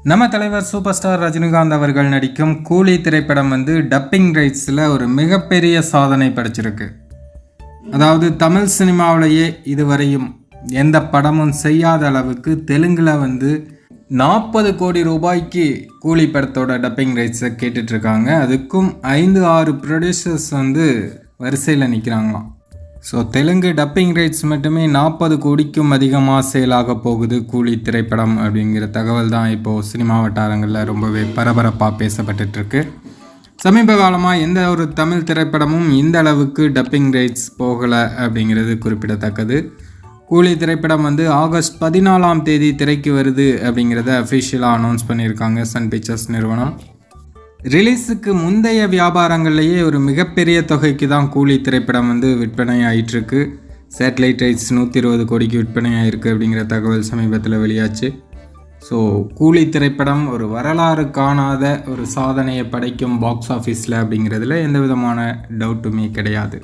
நம்ம தலைவர் super star Rajinikanth அவர்கள் நடிக்கும் கூலி திரைப்படம் டப்பிங் ரைட்ஸில் ஒரு மிகப்பெரிய சாதனை படைச்சிருக்கு. அதாவது தமிழ் சினிமாவிலேயே இதுவரையும் எந்த படமும் செய்யாத அளவுக்கு தெலுங்கில் 40 கோடி ரூபாய்க்கு கூலி படத்தோட டப்பிங் ரைட்ஸை கேட்டுட்ருக்காங்க. அதுக்கும் 5-6 ப்ரொடியூசர்ஸ் வரிசையில் நிற்கிறாங்களாம். ஸோ தெலுங்கு டப்பிங் ரைட்ஸ் மட்டுமே 40 கோடிக்கும் அதிகமாக சேலாக போகுது கூலி திரைப்படம் அப்படிங்கிற தகவல் தான் இப்போது சினிமா வட்டாரங்களில் ரொம்பவே பரபரப்பாக பேசப்பட்டுருக்கு. சமீப காலமாக எந்த ஒரு தமிழ் திரைப்படமும் இந்த அளவுக்கு டப்பிங் ரைட்ஸ் போகலை அப்படிங்கிறது குறிப்பிடத்தக்கது. கூலி திரைப்படம் ஆகஸ்ட் 14ஆம் தேதி திரைக்கு வருது அப்படிங்கிறத அஃபிஷியலாக அனௌன்ஸ் பண்ணியிருக்காங்க சன் பிக்சர்ஸ் நிறுவனம். ரிலீஸுக்கு முந்தைய வியாபாரங்கள்லேயே ஒரு மிகப்பெரிய தொகைக்கு தான் கூலி திரைப்படம் விற்பனை ஆகிட்டுருக்கு. சேட்டலைட் ரைட்ஸ் 120 கோடிக்கு விற்பனை ஆகிருக்கு அப்படிங்கிற தகவல் சமீபத்தில் வெளியாச்சு. ஸோ கூலி திரைப்படம் ஒரு வரலாறு காணாத ஒரு சாதனையை படைக்கும் பாக்ஸ் ஆஃபீஸில் அப்படிங்கிறதுல எந்த விதமான டவுட்டுமே கிடையாது.